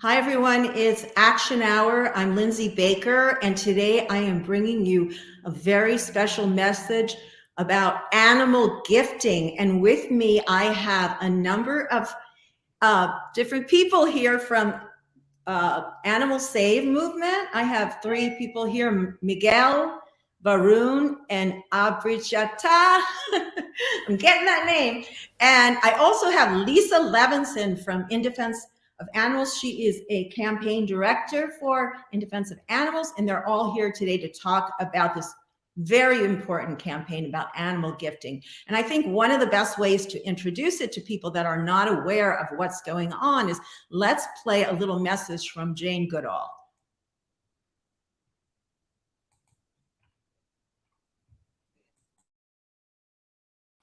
Hi, everyone. It's Action Hour. I'm Lindsay Baker, and today I am bringing you a very special message about animal gifting. And with me, I have a number of different people here from Animal Save Movement. I have three people here, Miguel, Varun, and Abrijata. I'm getting that name. And I also have Lisa Levinson from In Defense of Animals. She is a campaign director for In Defense of Animals, and they're all here today to talk about this very important campaign about animal gifting. And I think one of the best ways to introduce it to people that are not aware of what's going on is let's play a little message from Jane Goodall.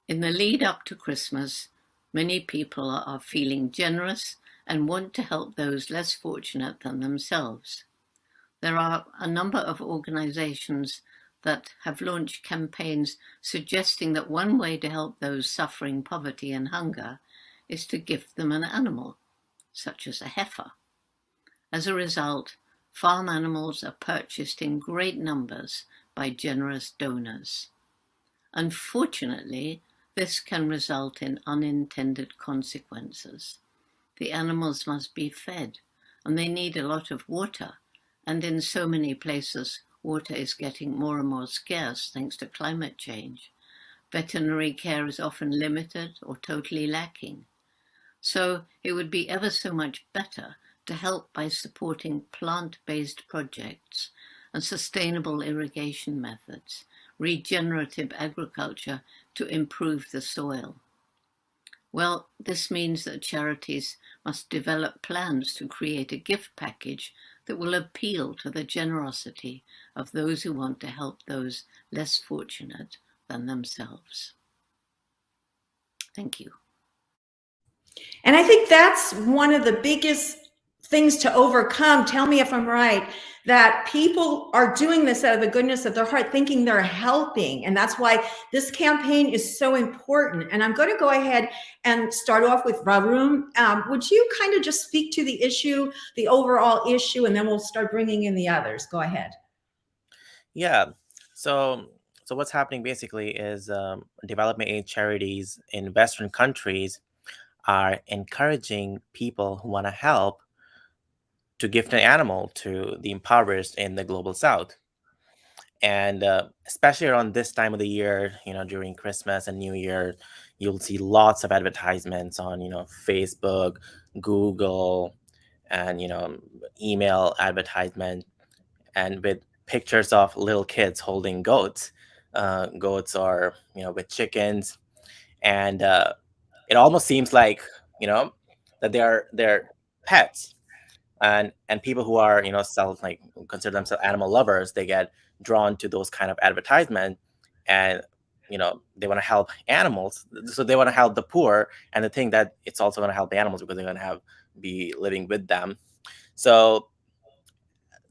In the lead up to Christmas, many people are feeling generous and want to help those less fortunate than themselves. There are a number of organizations that have launched campaigns suggesting that one way to help those suffering poverty and hunger is to gift them an animal, such as a heifer. As a result, farm animals are purchased in great numbers by generous donors. Unfortunately, this can result in unintended consequences. The animals must be fed, and they need a lot of water, and in so many places, water is getting more and more scarce thanks to climate change. Veterinary care is often limited or totally lacking. So it would be ever so much better to help by supporting plant-based projects and sustainable irrigation methods, regenerative agriculture to improve the soil. Well, this means that charities must develop plans to create a gift package that will appeal to the generosity of those who want to help those less fortunate than themselves. Thank you. And I think that's one of the biggest things to overcome. Tell me if I'm right, that people are doing this out of the goodness of their heart, thinking they're helping. And that's why this campaign is so important. And I'm going to go ahead and start off with Varun. Would you kind of just speak to the issue, the overall issue, and then we'll start bringing in the others. Go ahead. Yeah. So what's happening basically is development aid charities in Western countries are encouraging people who want to help to gift an animal to the impoverished in the global South. And especially around this time of the year, during Christmas and New Year, you'll see lots of advertisements on, Facebook, Google, and, email advertisement, and with pictures of little kids holding goats. Goats are, with chickens, and it almost seems like, that they're pets, and people who are, consider themselves animal lovers, they get drawn to those kind of advertisement, and they want to help animals, so they want to help the poor, and they think that it's also going to help the animals because they're going to be living with them. So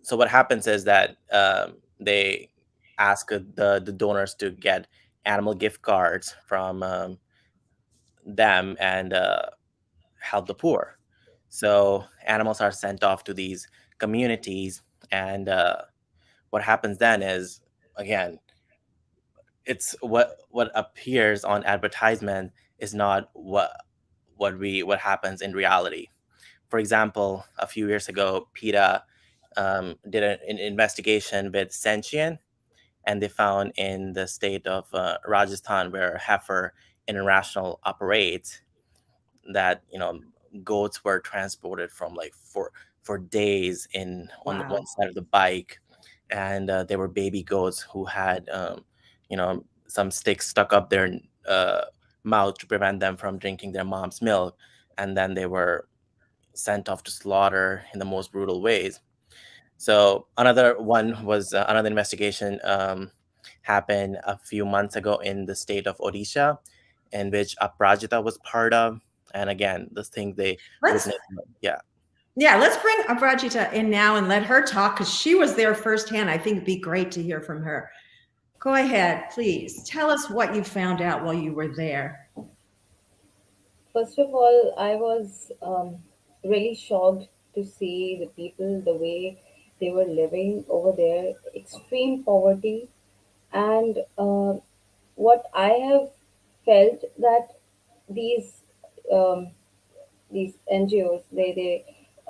what happens is that they ask the donors to get animal gift cards from them, and help the poor. So animals are sent off to these communities, and what happens then is, again, it's what appears on advertisement is not what happens in reality. For example, a few years ago, PETA did an investigation with Sentient, and they found in the state of Rajasthan, where Heifer International operates, that goats were transported from for days on Wow. one side of the bike, and they were baby goats who had some sticks stuck up their mouth to prevent them from drinking their mom's milk, and then they were sent off to slaughter in the most brutal ways. So another investigation happened a few months ago in the state of Odisha, in which Aprajita was part of. And again, this thing they Let's witnessed. Yeah. let's bring Abhijita in now and let her talk because she was there firsthand. I think it'd be great to hear from her. Go ahead, please. Tell us what you found out while you were there. First of all, I was really shocked to see the people, the way they were living over there, extreme poverty. And what I have felt that these um, these NGOs, they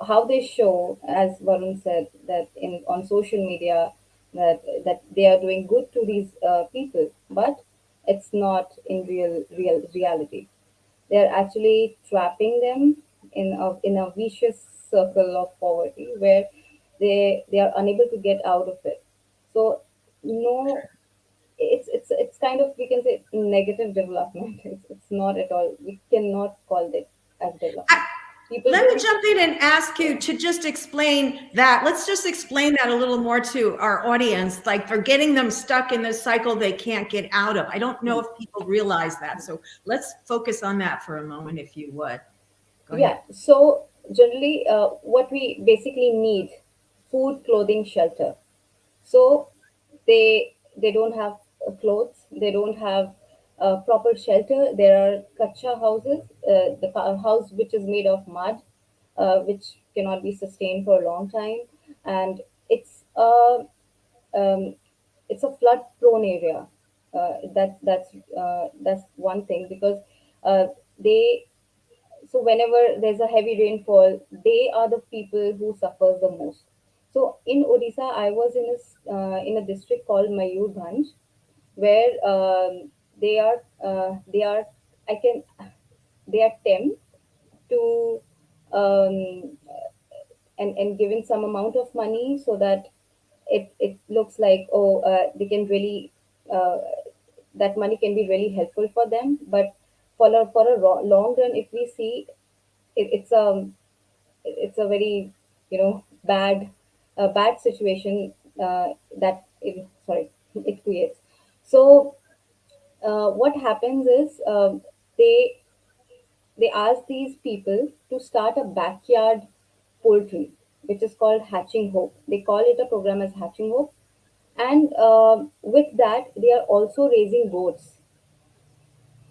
how they show, as Varun said, that in on social media, that they are doing good to these people, but it's not in real reality. They are actually trapping them in a vicious circle of poverty where they are unable to get out of it. So no, it's kind of, we can say, negative development. It's not at all. We cannot call it as development. People Let me don't. jump in and ask you to just explain that. Let's just explain that a little more to our audience. Like, for getting them stuck in this cycle they can't get out of. I don't know if people realize that. So let's focus on that for a moment, if you would. Go ahead. Yeah. So generally, what we basically need: food, clothing, shelter. So they don't have clothes, they don't have proper shelter. There are kacha houses, house which is made of mud, which cannot be sustained for a long time, and it's a um, it's a flood prone area. That's one thing, because they so whenever there's a heavy rainfall, they are the people who suffers the most. So in Odisha, I was in a district called Mayurbhanj, where they are I can they are tempted to um, and given some amount of money so that it looks like, oh, they can really that money can be really helpful for them. But long run, if we see, it, it's a very, bad situation that it creates. So what happens is, they they ask these people to start a backyard poultry, which is called Hatching Hope. They call it a program as Hatching Hope. And with that, they are also raising goats,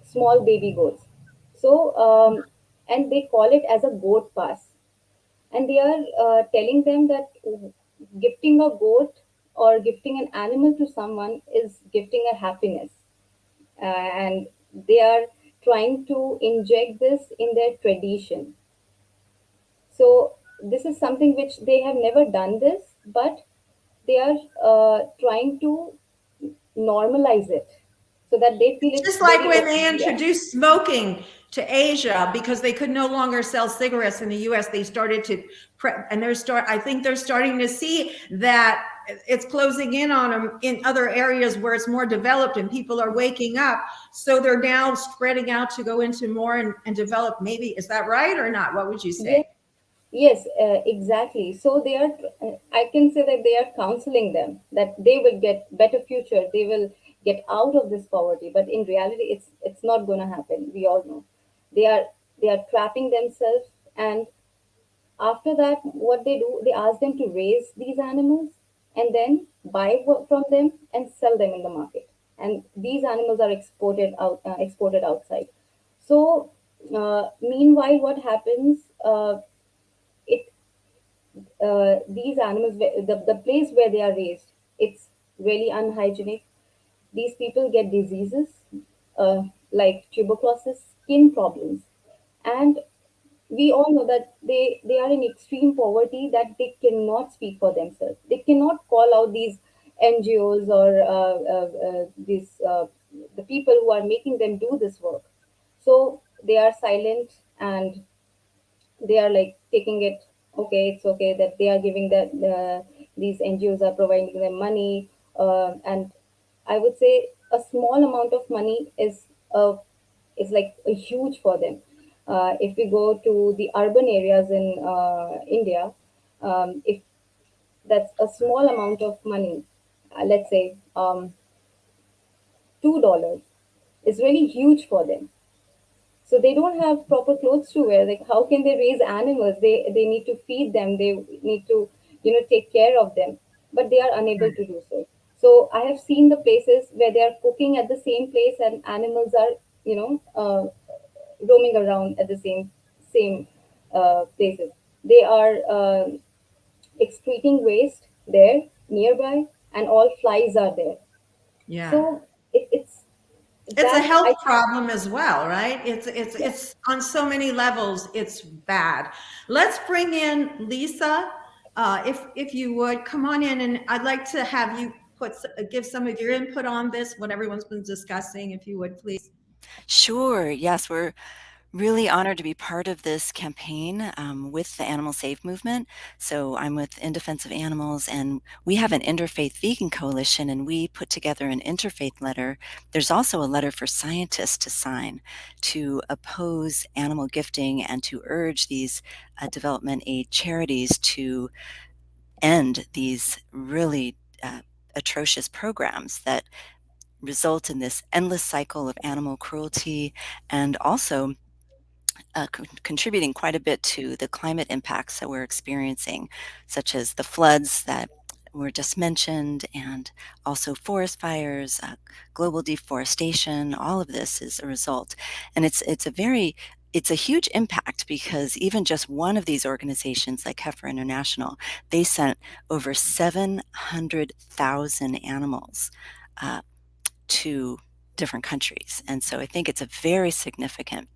small baby goats. So, and they call it as a goat pass. And they are telling them that gifting a goat or gifting an animal to someone is gifting a happiness. And they are trying to inject this in their tradition. So this is something which they have never done this, but they are trying to normalize it so that they feel it's Just like very when they yeah. introduced smoking to Asia because they could no longer sell cigarettes in the US, they started to and I think they're starting to see that it's closing in on them in other areas where it's more developed and people are waking up. So they're now spreading out to go into more and develop. Maybe, is that right or not? What would you Yes, say? yes, exactly. So they are, I can say that they are counseling them that they will get better future. They will get out of this poverty. But in reality, it's not going to happen. We all know. They are they are trapping themselves, and after that, what they do, they ask them to raise these animals and then buy from them and sell them in the market. And these animals are exported outside. So meanwhile, what happens? It These animals, the place where they are raised, it's really unhygienic. These people get diseases like tuberculosis, skin problems, and we all know that they are in extreme poverty, that they cannot speak for themselves. They cannot call out these NGOs or these the people who are making them do this work. So they are silent, and they are like taking it, okay, it's okay that they are giving that these NGOs are providing them money, and I would say a small amount of money is like a huge for them. If we go to the urban areas in India, if that's a small amount of money, let's say $2 is really huge for them. So they don't have proper clothes to wear. Like, how can they raise animals? They need to feed them, they need to, take care of them, but they are unable to do so. So I have seen the places where they are cooking at the same place, and animals are, roaming around at the same places. They are excreting waste there nearby, and all flies are there. Yeah. So it's It's a that health I problem as well, right? yeah. It's on so many levels. It's bad. Let's bring in Lisa, if you would come on in, and I'd like to have you give some of your input on this, what everyone's been discussing, if you would, please. Sure. Yes, we're really honored to be part of this campaign with the Animal Save movement. So I'm with In Defense of Animals, and we have an Interfaith Vegan Coalition, and we put together an Interfaith Letter. There's also a letter for scientists to sign to oppose animal gifting and to urge these development aid charities to end these really atrocious programs that result in this endless cycle of animal cruelty and also contributing quite a bit to the climate impacts that we're experiencing, such as the floods that were just mentioned, and also forest fires, global deforestation. All of this is a result, and it's a huge impact because even just one of these organizations, like Heifer International, they sent over 700,000 animals to different countries, and so I think it's a very significant.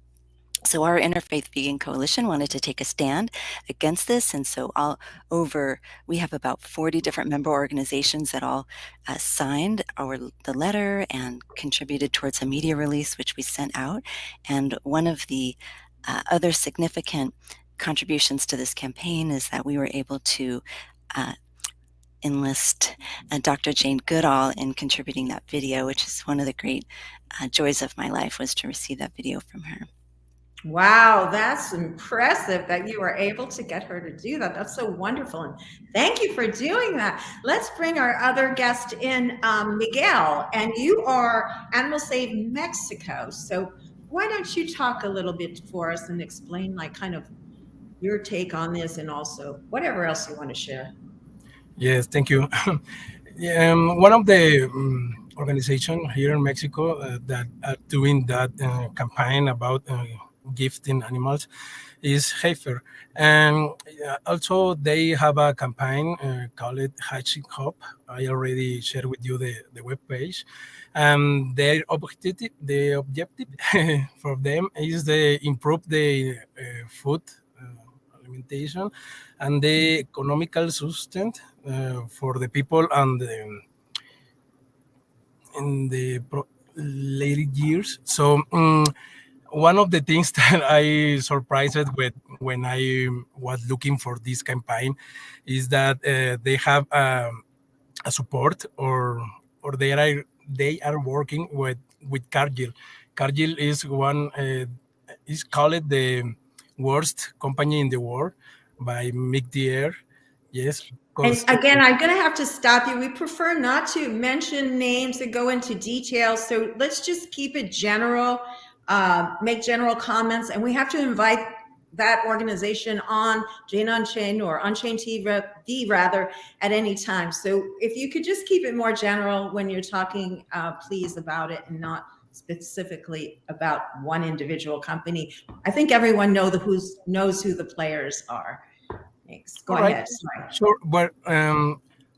So our Interfaith Vegan Coalition wanted to take a stand against this, and so we have about 40 different member organizations that all signed the letter and contributed towards a media release, which we sent out. And one of the other significant contributions to this campaign is that we were able to enlist Dr. Jane Goodall in contributing that video, which is one of the great joys of my life, was to receive that video from her. Wow, that's impressive that you were able to get her to do that. That's so wonderful. And thank you for doing that. Let's bring our other guest in, Miguel, and you are Animal Save Mexico. So why don't you talk a little bit for us and explain like kind of your take on this and also whatever else you want to share. Yes, thank you. One of the organization here in Mexico that are doing that campaign about gifting animals is Heifer, and also they have a campaign called Hatching Hope. I already shared with you the web page. The objective for them is to improve the food alimentation and the economical sustenance for the people and in the later years. So one of the things that I surprised with when I was looking for this campaign is that they have a support or they are working with Cargill. Cargill is is called the worst company in the world by Mick the Air. Yes, And because again, I'm going to have to stop you. We prefer not to mention names and go into details. So let's just keep it general, make general comments. And we have to invite that organization on Jane Unchained or UnChained TV rather at any time. So if you could just keep it more general when you're talking, please, about it and not specifically about one individual company. I think everyone knows who the players are. Thanks. Go ahead. Sorry. Sure.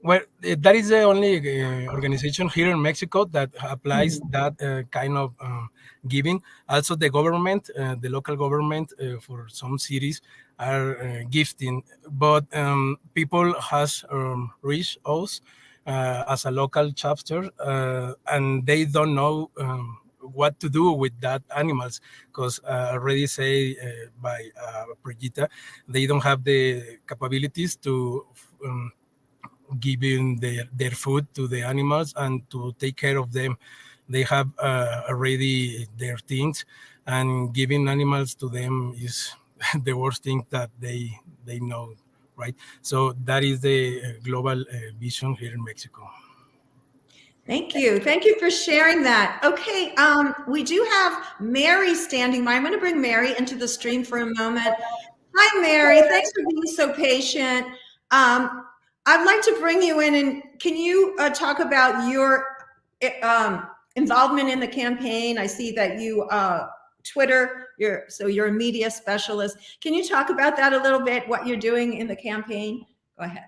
That is the only organization here in Mexico that applies that kind of giving. Also, the government, the local government for some cities are gifting, but people has reached us as a local chapter, and they don't know what to do with that animals because already say by Brigitta, they don't have the capabilities to giving their food to the animals and to take care of them. They have already their things, and giving animals to them is the worst thing that they know, right? So that is the global vision here in Mexico. Thank you. Thank you for sharing that. Okay, we do have Mary standing by. I'm going to bring Mary into the stream for a moment. Hi, Mary. Thanks for being so patient. I'd like to bring you in, and can you talk about your involvement in the campaign? I see that you Twitter. You're a media specialist. Can you talk about that a little bit, what you're doing in the campaign? Go ahead.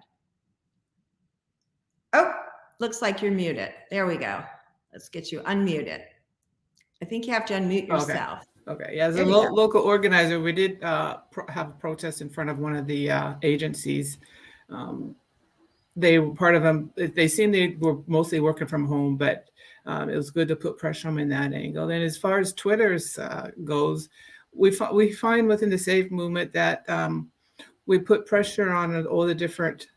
Oh, looks like you're muted. There we go. Let's get you unmuted. I think you have to unmute yourself. Okay. Yeah, as a local organizer, we did have a protest in front of one of the agencies. They were part of them. They seemed they were mostly working from home, but it was good to put pressure on them in that angle. And as far as Twitter's goes, we find within the Safe movement that we put pressure on all the different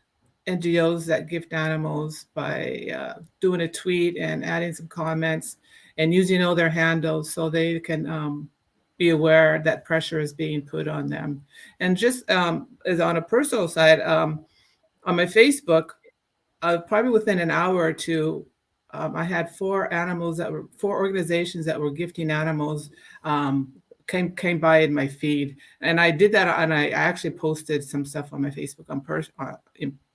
NGOs that gift animals by doing a tweet and adding some comments and using all their handles so they can be aware that pressure is being put on them. And just as on a personal side, on my Facebook, probably within an hour or two, I had four organizations that were gifting animals came by in my feed, and I did that, and I actually posted some stuff on my Facebook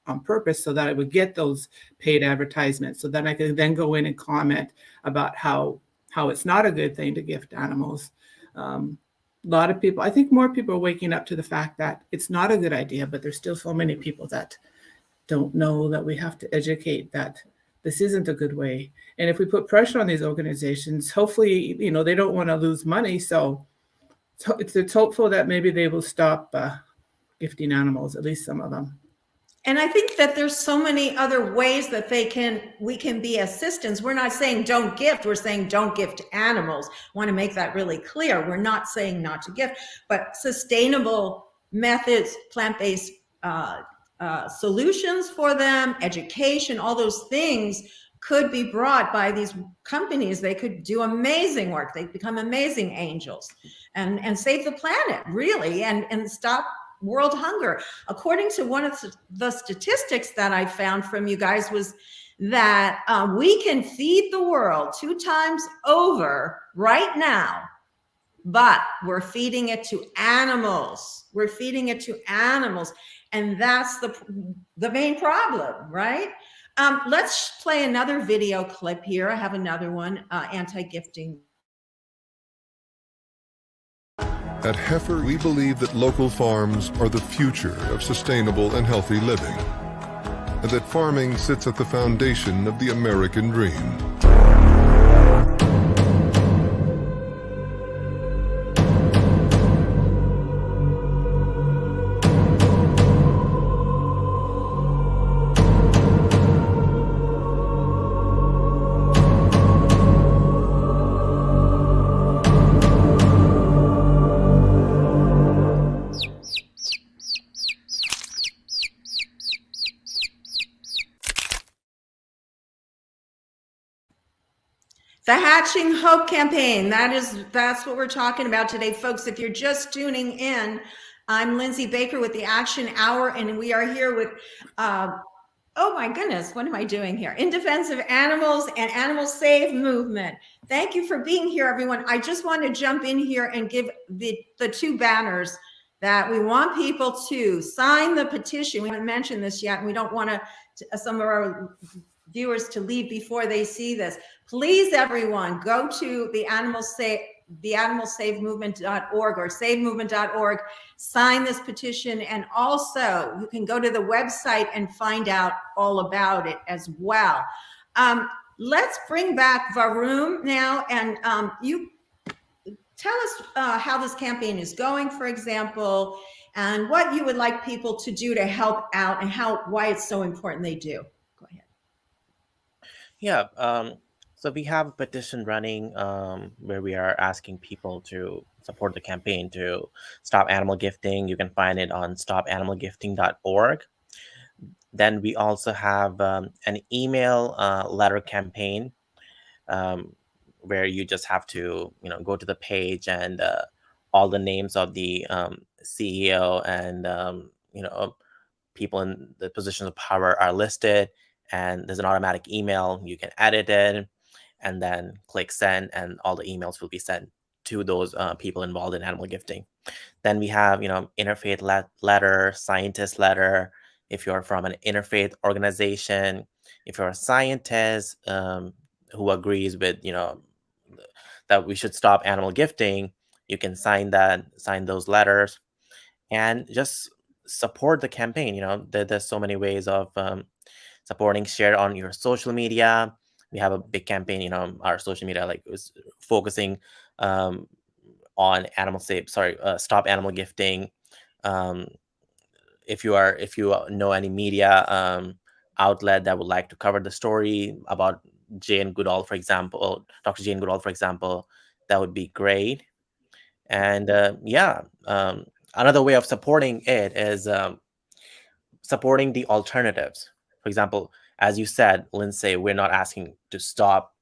on purpose so that I would get those paid advertisements, so then I could then go in and comment about how it's not a good thing to gift animals. A lot of people, I think more people are waking up to the fact that it's not a good idea, but there's still so many people that don't know that we have to educate that this isn't a good way. And if we put pressure on these organizations, hopefully, they don't want to lose money. So it's hopeful that maybe they will stop gifting animals, at least some of them. And I think that there's so many other ways that we can be assistants. We're not saying don't gift, we're saying don't gift animals. I want to make that really clear. We're not saying not to gift, but sustainable methods, plant-based solutions for them, education, all those things could be brought by these companies. They could do amazing work. They become amazing angels and save the planet, really, and stop world hunger. According to one of the statistics that I found from you guys was that we can feed the world 2 times over right now, but we're feeding it to animals. We're feeding it to animals. And that's the main problem, right? Let's play another video clip here. I have another one, anti-gifting. At Heifer, we believe that local farms are the future of sustainable and healthy living, and that farming sits at the foundation of the American dream. The Hatching Hope campaign, that's what we're talking about today, folks. If you're just tuning in, I'm Lindsay Baker with the Action Hour, and we are here with, oh my goodness, what am I doing here? In Defense of Animals and Animal Save Movement. Thank you for being here, everyone. I just want to jump in here and give the 2 banners that we want people to sign the petition. We haven't mentioned this yet, and we don't want some of our viewers to leave before they see this. Please, everyone, go to the animalsavemovement.org or savemovement.org, sign this petition, and also you can go to the website and find out all about it as well. Let's bring back Varun now, and you tell us how this campaign is going, for example, and what you would like people to do to help out and why it's so important they do. Go ahead. Yeah, so we have a petition running where we are asking people to support the campaign to stop animal gifting. You can find it on stopanimalgifting.org. Then we also have an email letter campaign where you just have to go to the page, and all the names of the CEO and people in the positions of power are listed, and there's an automatic email. You can edit it and then click send, and all the emails will be sent to those people involved in animal gifting. Then we have Interfaith Letter, Scientist Letter. If you're from an interfaith organization, if you're a scientist who agrees with that we should stop animal gifting, you can sign those letters, and just support the campaign. There's so many ways of supporting. Share on your social media. We have a big campaign. Our social media is focusing on stop animal gifting. If you know any media outlet that would like to cover the story about Dr. Jane Goodall, for example, that would be great. And another way of supporting it is supporting the alternatives. For example, as you said, Lindsay, we're not asking to stop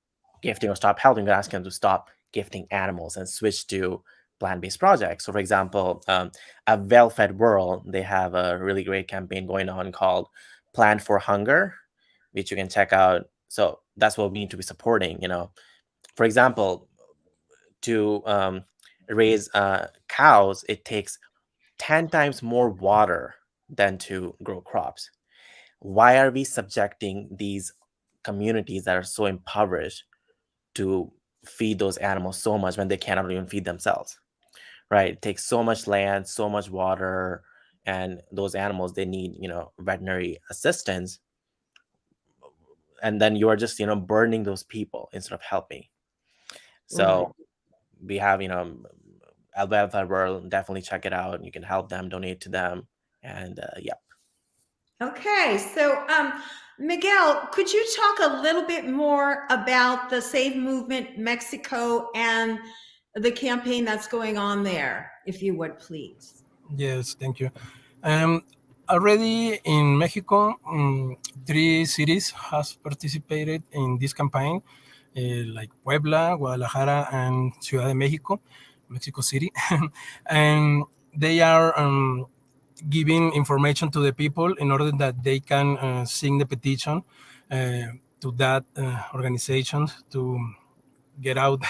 gifting or stop helping. We're asking them to stop gifting animals and switch to plant-based projects. So, for example, a well-fed world, they have a really great campaign going on called Plant for Hunger, which you can check out. So that's what we need to be supporting. For example, to raise cows, it takes 10 times more water than to grow crops. Why are we subjecting these communities that are so impoverished to feed those animals so much when they cannot even feed themselves? Right? It takes so much land, so much water, and those animals, they need, veterinary assistance. And then you are just, burning those people instead of helping. So we have, a welfare world. Definitely check it out. You can help them, donate to them, and Okay, so Miguel, could you talk a little bit more about the Save Movement Mexico and the campaign that's going on there, if you would, please? Yes, thank you. Already in Mexico, 3 cities has participated in this campaign, like Puebla, Guadalajara, and Ciudad de Mexico, Mexico City. And they are giving information to the people in order that they can sign the petition to that organization to get out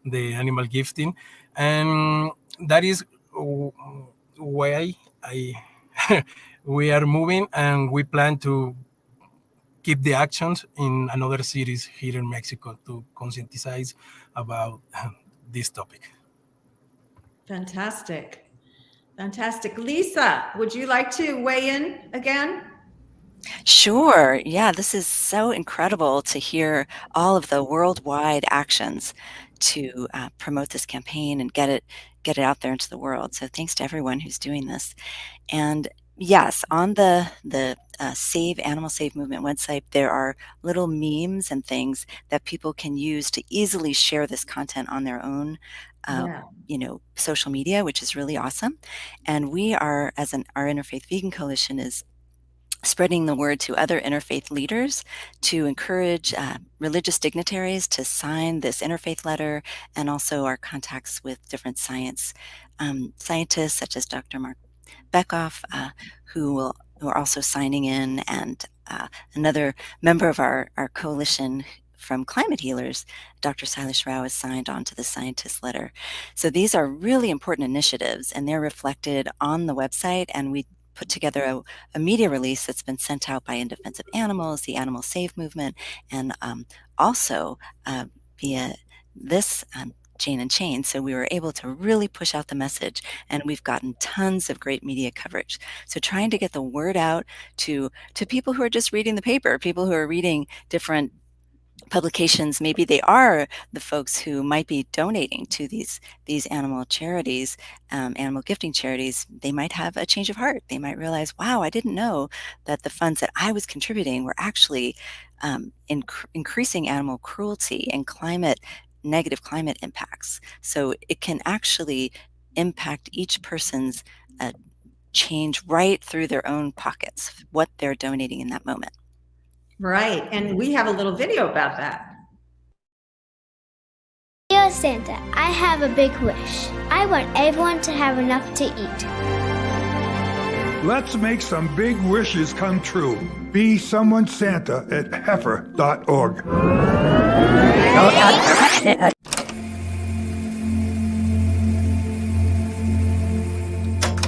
the animal gifting. And that is why we are moving, and we plan to keep the actions in another cities here in Mexico to conscientize about this topic. Fantastic. Lisa, would you like to weigh in again? Sure. Yeah, this is so incredible to hear all of the worldwide actions to promote this campaign and get it out there into the world. So thanks to everyone who's doing this. And yes, on the Save Animal Save Movement website, there are little memes and things that people can use to easily share this content on their own social media, which is really awesome. And we are, our Interfaith Vegan Coalition is spreading the word to other interfaith leaders to encourage religious dignitaries to sign this interfaith letter, and also our contacts with different scientists such as Dr. Mark Beckoff, who are also signing in, and another member of our coalition from Climate Healers, Dr. Silas Rao, has signed on to the scientist letter. So these are really important initiatives, and they're reflected on the website, and we put together a media release that's been sent out by In Defense of Animals, the Animal Save Movement, and also via this UnChained. So we were able to really push out the message, and we've gotten tons of great media coverage. So trying to get the word out to people who are just reading the paper, people who are reading different publications. Maybe they are the folks who might be donating to these animal charities, animal gifting charities. They might have a change of heart. They might realize, wow, I didn't know that the funds that I was contributing were actually increasing animal cruelty and negative climate impacts. So it can actually impact each person's change right through their own pockets, what they're donating in that moment. Right, and we have a little video about that. Dear Santa, I have a big wish. I want everyone to have enough to eat. Let's make some big wishes come true. Be someone Santa at heifer.org.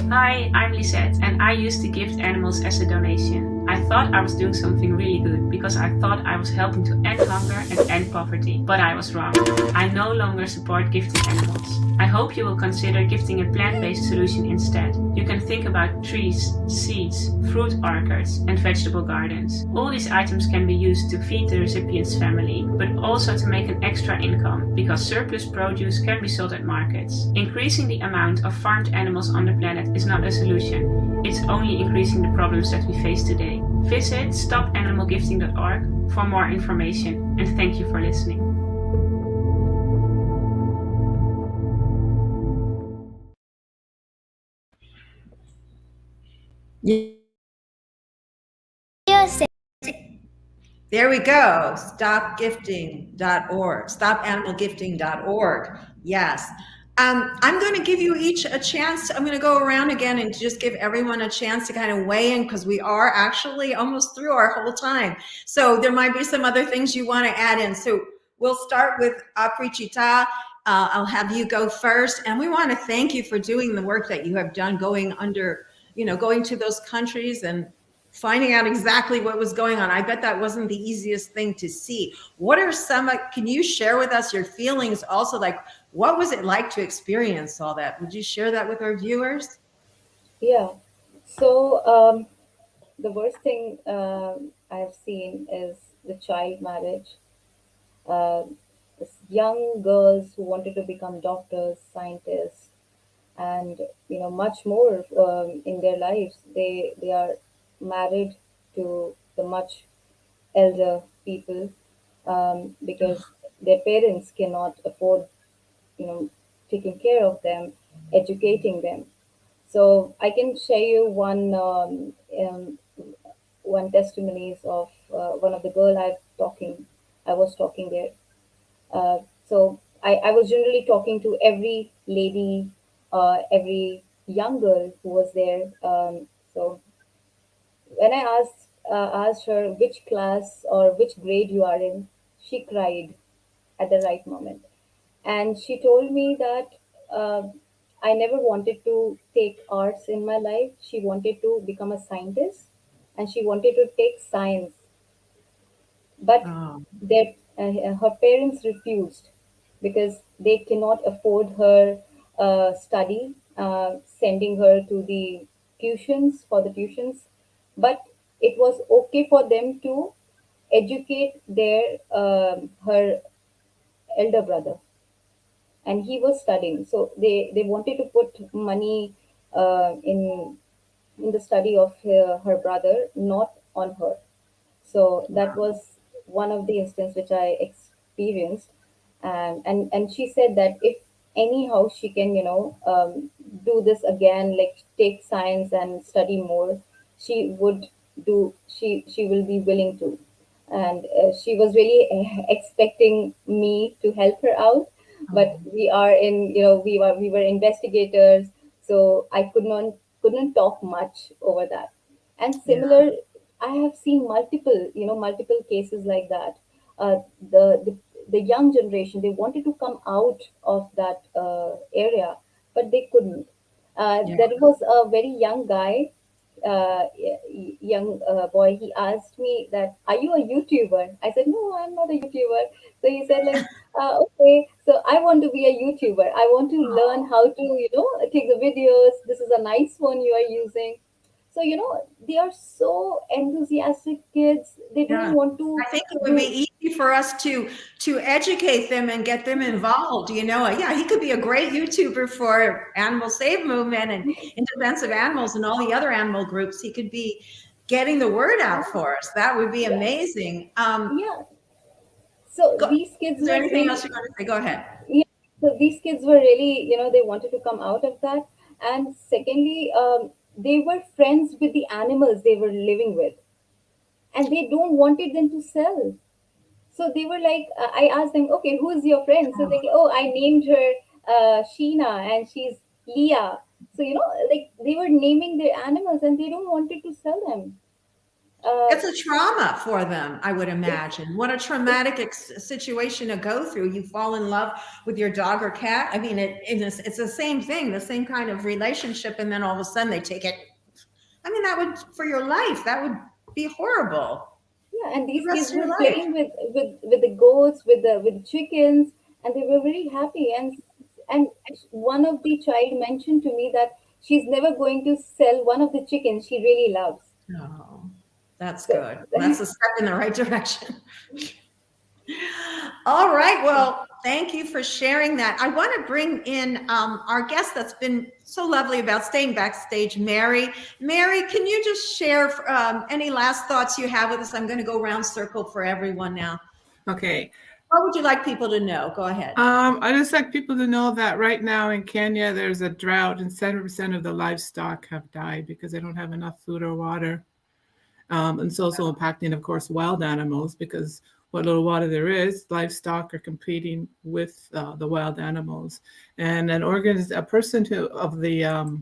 Hi, I'm Lisette, and I used to gift animals as a donation. I thought I was doing something really good because I thought I was helping to end hunger and end poverty, but I was wrong. I no longer support gifting animals. I hope you will consider gifting a plant-based solution instead. You can think about trees, seeds, fruit orchards, and vegetable gardens. All these items can be used to feed the recipient's family, but also to make an extra income, because surplus produce can be sold at markets. Increasing the amount of farmed animals on the planet is not a solution. It's only increasing the problems that we face today. Visit stopanimalgifting.org for more information, and thank you for listening. There we go. Stopgifting.org. Stopanimalgifting.org. Yes. I'm going to give you each a chance. I'm going to go around again and just give everyone a chance to kind of weigh in, because we are actually almost through our whole time. So there might be some other things you want to add in. So we'll start with Aprichita. I'll have you go first. And we want to thank you for doing the work that you have done, going to those countries and finding out exactly what was going on. I bet that wasn't the easiest thing to see. What are can you share with us your feelings also? Like, what was it like to experience all that? Would you share that with our viewers? Yeah. So the worst thing I've seen is the child marriage. This young girls who wanted to become doctors, scientists, and much more in their lives. They are married to the much elder people because their parents cannot afford taking care of them, educating them. So I can share you one testimonies of one of the girl I was talking there. So I was generally talking to every lady, every young girl who was there. So when I asked her which class or which grade you are in, she cried at the right moment, and she told me that I never wanted to take arts in my life. She wanted to become a scientist, and she wanted to take science, but their her parents refused because they cannot afford her study, sending her to the tuitions. But it was okay for them to educate their her elder brother, and he was studying. So they wanted to put money in the study of her brother, not on her. So that was one of the instances which I experienced, and she said that if anyhow she can do this again, like take science and study more, she would do. She will be willing to, and she was really expecting me to help her out. But we are in we were investigators, so I couldn't talk much over that. And similar, I have seen multiple cases like that. Uh, the young generation, they wanted to come out of that area, but they couldn't. There was a very young guy, young boy. He asked me that, "Are you a YouTuber?" I said, "No, I'm not a YouTuber." So he said, like, "Okay, so I want to be a YouTuber. I want to learn how to take the videos. This is a nice phone you are using." So they are so enthusiastic kids. They don't want to. I think it would be easy for us to educate them and get them involved. Yeah, he could be a great YouTuber for Animal Save Movement and in defense of animals and all the other animal groups. He could be getting the word out for us. That would be amazing. Yeah. So these kids. Is there anything else you want to say? Go ahead. Yeah. So these kids were really, they wanted to come out of that. And secondly, they were friends with the animals they were living with, and they don't wanted them to sell. So they were like, I asked them, okay, who's your friend? So they, oh, I named her Sheena, and she's Leah. So like they were naming their animals, and they don't wanted to sell them. It's a trauma for them, I would imagine. What a traumatic situation to go through. You fall in love with your dog or cat. I mean, it's the same thing, the same kind of relationship, and then all of a sudden they take it. I mean, that would, for your life, that would be horrible. Yeah, and these The rest kids of your were life. playing with the goats, with the chickens, and they were very happy. And one of the child mentioned to me that she's never going to sell one of the chickens she really loves. Oh, that's So, good. That's a step in the right direction. All right. Well, thank you for sharing that. I want to bring in our guest that's been so lovely about staying backstage, Mary. Mary, can you just share any last thoughts you have with us? I'm going to go round circle for everyone now. Okay. What would you like people to know? Go ahead. I just like people to know that right now in Kenya, there's a drought and 7% of the livestock have died because they don't have enough food or water. And it's also impacting, of course, wild animals because what little water there is, livestock are competing with the wild animals. And a person of the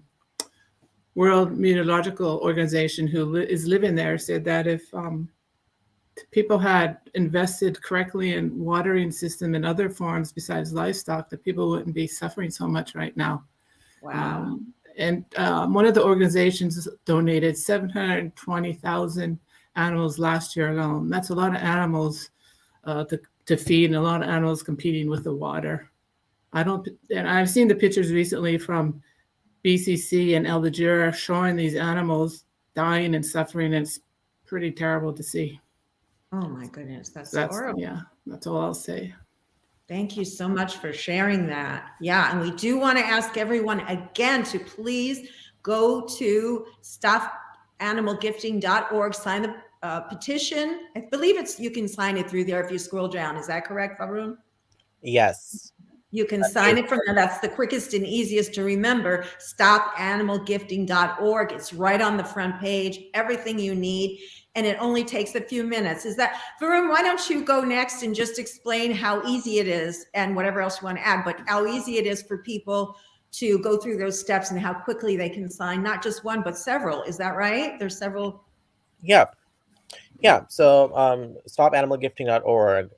World Meteorological Organization who is living there said that if people had invested correctly in watering system and other farms besides livestock, that people wouldn't be suffering so much right now. Wow. And one of the organizations donated 720,000 animals last year alone. That's a lot of animals to feed, and a lot of animals competing with the water. And I've seen the pictures recently from BCC and El Dajira showing these animals dying and suffering. And it's pretty terrible to see. Oh my goodness, that's horrible. Yeah, that's all I'll say. Thank you so much for sharing that. Yeah, and we do want to ask everyone again to please go to stopanimalgifting.org, sign the petition. I believe you can sign it through there if you scroll down. Is that correct, Varun? Yes. You can sign it from there. That's the quickest and easiest to remember, stopanimalgifting.org. It's right on the front page, everything you need, and it only takes a few minutes. Is that, Varun, why don't you go next and just explain how easy it is and whatever else you want to add, but how easy it is for people to go through those steps and how quickly they can sign, not just one, but several. Is that right? There's several. Yeah. Yeah, so stopanimalgifting.org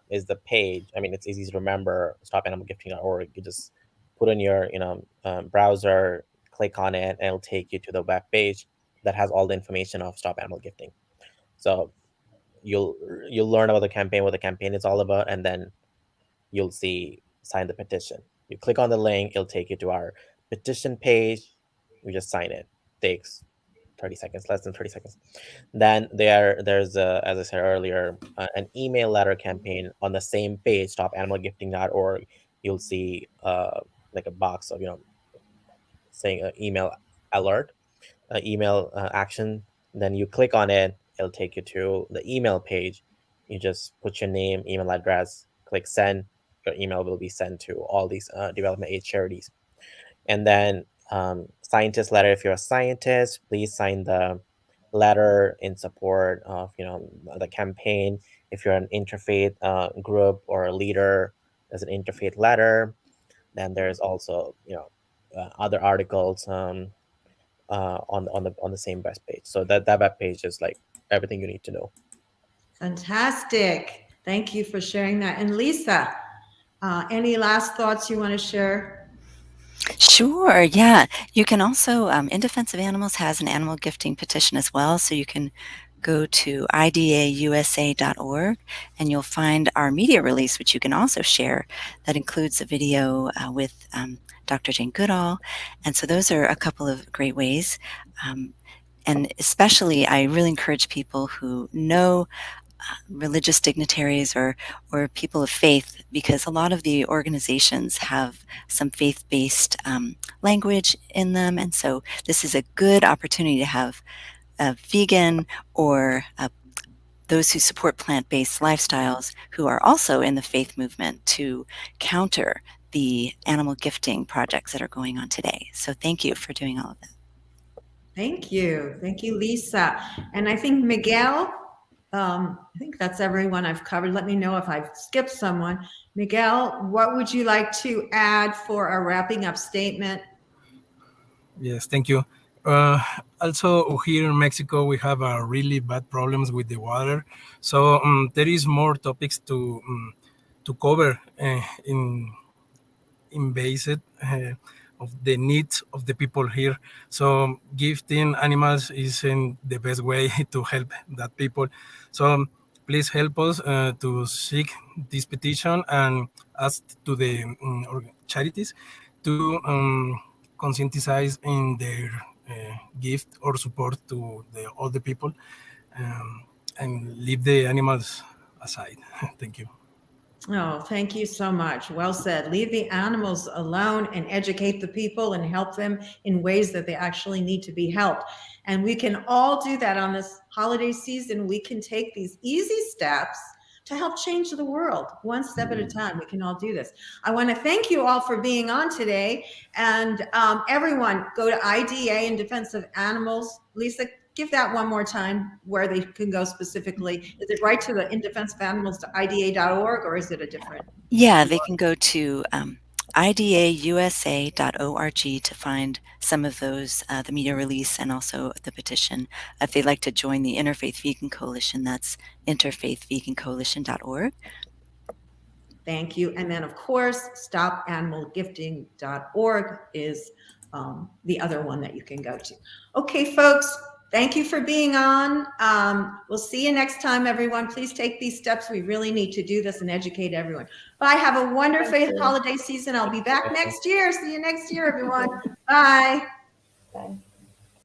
is the page. I mean, it's easy to remember, stopanimalgifting.org. You just put in your browser, click on it, and it'll take you to the web page that has all the information of Stop Animal Gifting. So you'll learn about the campaign, what the campaign is all about, and then you'll see sign the petition. You click on the link, it'll take you to our petition page. You just sign it. Takes 30 seconds, less than 30 seconds. Then there's as I said earlier, an email letter campaign on the same page, stopanimalgifting.org. You'll see like a box of saying email alert, email action. Then you click on it, it'll take you to the email page. You just put your name, email address, click send. Your email will be sent to all these development aid charities. And then scientist letter. If you're a scientist, please sign the letter in support of the campaign. If you're an interfaith group or a leader, there's an interfaith letter. Then there's also other articles on the same web page. So that web page is like everything you need to know. Fantastic. Thank you for sharing that. And Lisa, any last thoughts you want to share? Sure, yeah. You can also, In Defense of Animals has an animal gifting petition as well, so you can go to idausa.org and you'll find our media release, which you can also share, that includes a video with Dr. Jane Goodall. And so those are a couple of great ways. And especially, I really encourage people who know religious dignitaries or people of faith, because a lot of the organizations have some faith-based language in them, and so this is a good opportunity to have a vegan or those who support plant-based lifestyles who are also in the faith movement to counter the animal gifting projects that are going on today. So thank you for doing all of that. Thank you, Lisa. And I think Miguel, I think that's everyone I've covered. Let me know if I've skipped someone. Miguel, what would you like to add for our wrapping up statement? Yes, thank you. Also, here in Mexico, we have really bad problems with the water. So there is more topics to cover in basic. the needs of the people here. So gifting animals isn't the best way to help that people. So please help us to seek this petition and ask to the charities to conscientize in their gift or support to all the people, and leave the animals aside. Thank you. Oh, thank you so much. Well said. Leave the animals alone and educate the people and help them in ways that they actually need to be helped. And we can all do that on this holiday season. We can take these easy steps to help change the world one step at a time. We can all do this. I want to thank you all for being on today. And everyone, go to IDA in Defense of Animals. Lisa, give that one more time where they can go specifically. Is it right to the In Defense of Animals to IDA.org, or is it a different? Yeah, they can go to idausa.org to find some of those, the media release and also the petition. If they'd like to join the Interfaith Vegan Coalition, that's interfaithvegancoalition.org. Thank you. And then, of course, stopanimalgifting.org is the other one that you can go to. Okay, folks, thank you for being on. We'll see you next time, everyone. Please take these steps. We really need to do this and educate everyone. Bye. Have a wonderful holiday season. I'll be back next year. See you next year, everyone. Bye. Bye.